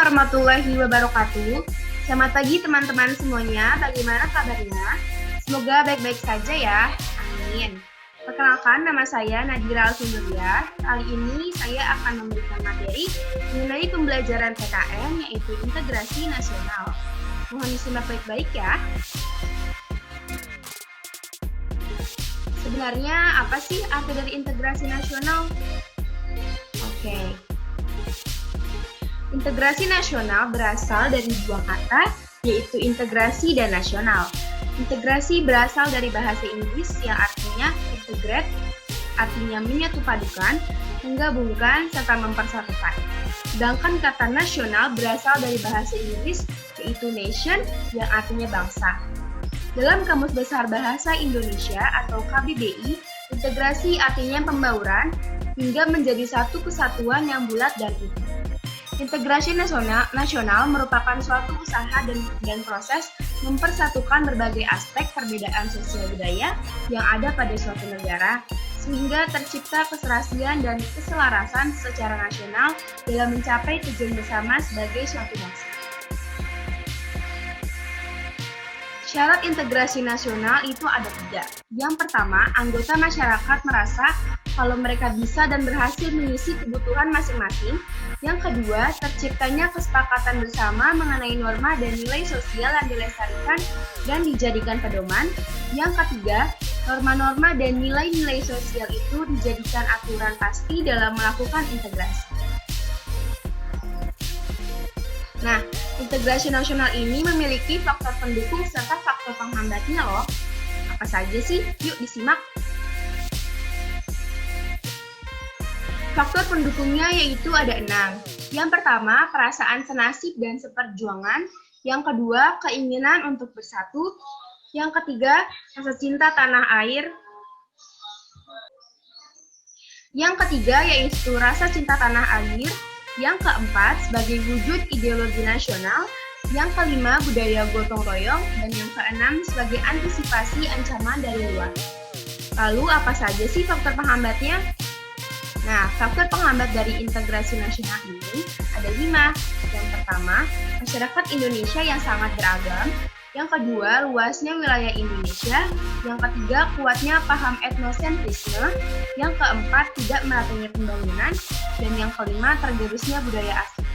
warahmatullahi wabarakatuh. Selamat pagi teman-teman semuanya, bagaimana kabarnya? Semoga baik-baik saja ya, amin. Perkenalkan, nama saya Nadira Alsunduria. Kali ini saya akan memberikan materi mengenai pembelajaran PKN, yaitu integrasi nasional. Mohon disimak baik-baik ya. Sebenarnya apa sih arti dari integrasi nasional? Oke. Integrasi nasional berasal dari dua kata, yaitu integrasi dan nasional. Integrasi berasal dari bahasa Inggris yang artinya integrate, artinya menyatu padukan, menggabungkan, serta mempersatukan. Sedangkan kata nasional berasal dari bahasa Inggris, yaitu nation, yang artinya bangsa. Dalam Kamus Besar Bahasa Indonesia atau KBBI, integrasi artinya pembauran hingga menjadi satu kesatuan yang bulat dan utuh. Integrasi nasional merupakan suatu usaha dan proses mempersatukan berbagai aspek perbedaan sosial budaya yang ada pada suatu negara, sehingga tercipta keserasian dan keselarasan secara nasional dalam mencapai tujuan bersama sebagai suatu bangsa. Syarat integrasi nasional itu ada 3. Yang pertama, anggota masyarakat merasa kalau mereka bisa dan berhasil mengisi kebutuhan masing-masing. Yang kedua, terciptanya kesepakatan bersama mengenai norma dan nilai sosial yang dilestarikan dan dijadikan pedoman. Yang ketiga, norma-norma dan nilai-nilai sosial itu dijadikan aturan pasti dalam melakukan integrasi. Nah, integrasi nasional ini memiliki faktor pendukung serta faktor penghambatnya loh. Apa saja sih? Yuk disimak. Faktor pendukungnya yaitu ada 6. Yang pertama, perasaan senasib dan seperjuangan. Yang kedua, keinginan untuk bersatu. Yang ketiga, rasa cinta tanah air. Yang ketiga, yaitu rasa cinta tanah air. Yang keempat, sebagai wujud ideologi nasional. Yang kelima, budaya gotong royong. Dan yang keenam, sebagai antisipasi ancaman dari luar. Lalu, apa saja sih faktor penghambatnya? Nah, faktor penghambat dari integrasi nasional ini ada 5. Yang pertama, masyarakat Indonesia yang sangat beragam. Yang kedua, luasnya wilayah Indonesia. Yang ketiga, kuatnya paham etnosentrisme. Yang keempat, tidak meratanya pembangunan. Dan yang kelima, tergerusnya budaya asing.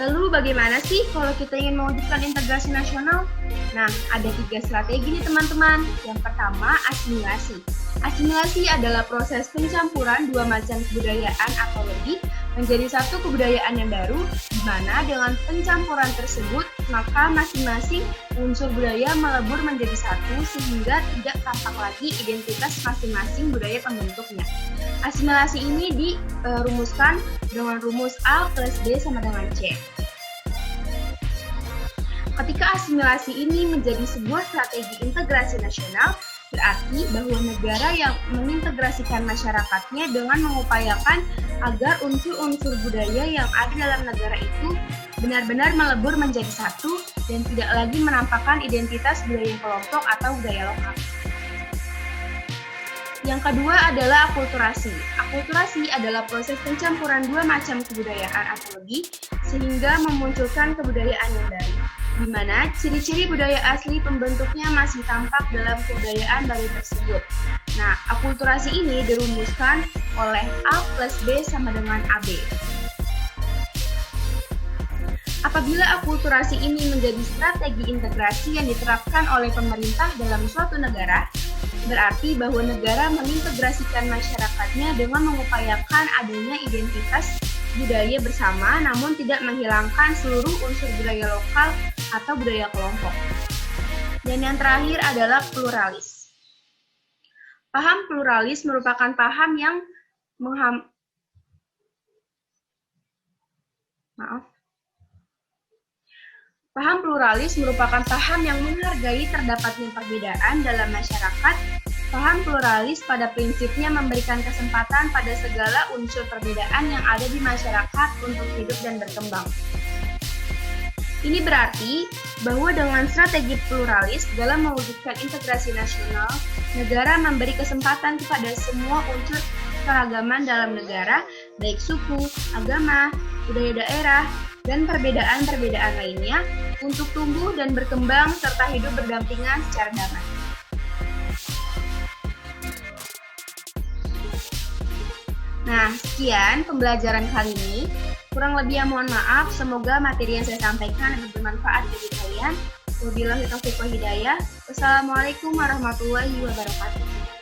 Lalu bagaimana sih kalau kita ingin mewujudkan integrasi nasional? Nah, ada 3 strategi nih teman-teman. Yang pertama, asimilasi. Asimilasi adalah proses pencampuran 2 macam kebudayaan atau lebih menjadi satu kebudayaan yang baru, di mana dengan pencampuran tersebut, maka masing-masing unsur budaya melebur menjadi satu sehingga tidak tampak lagi identitas masing-masing budaya pembentuknya. Asimilasi ini dirumuskan dengan rumus A plus B sama dengan C. Ketika asimilasi ini menjadi sebuah strategi integrasi nasional, berarti bahwa negara yang mengintegrasikan masyarakatnya dengan mengupayakan agar unsur-unsur budaya yang ada dalam negara itu benar-benar melebur menjadi satu dan tidak lagi menampakkan identitas budaya kelompok atau budaya lokal. Yang kedua adalah akulturasi. Akulturasi adalah proses pencampuran 2 macam kebudayaan atau lebih sehingga memunculkan kebudayaan yang baru, di mana ciri-ciri budaya asli pembentuknya masih tampak dalam kebudayaan baru tersebut. Nah, akulturasi ini dirumuskan oleh A plus B sama dengan AB. Apabila akulturasi ini menjadi strategi integrasi yang diterapkan oleh pemerintah dalam suatu negara, berarti bahwa negara mengintegrasikan masyarakatnya dengan mengupayakan adanya identitas budaya bersama namun tidak menghilangkan seluruh unsur budaya lokal atau budaya kelompok. Dan yang terakhir adalah pluralis. Paham pluralis merupakan paham yang Paham pluralis merupakan paham yang menghargai terdapatnya perbedaan dalam masyarakat. Paham pluralis pada prinsipnya memberikan kesempatan pada segala unsur perbedaan yang ada di masyarakat untuk hidup dan berkembang. Ini berarti bahwa dengan strategi pluralis dalam mewujudkan integrasi nasional, negara memberi kesempatan kepada semua unsur keragaman dalam negara baik suku, agama, budaya daerah, dan perbedaan-perbedaan lainnya untuk tumbuh dan berkembang serta hidup berdampingan secara damai. Nah, sekian pembelajaran kali ini. Kurang lebih mohon maaf, semoga materi yang saya sampaikan dapat bermanfaat bagi kalian. Wabillahi taufiq wal hidayah. Wassalamualaikum warahmatullahi wabarakatuh.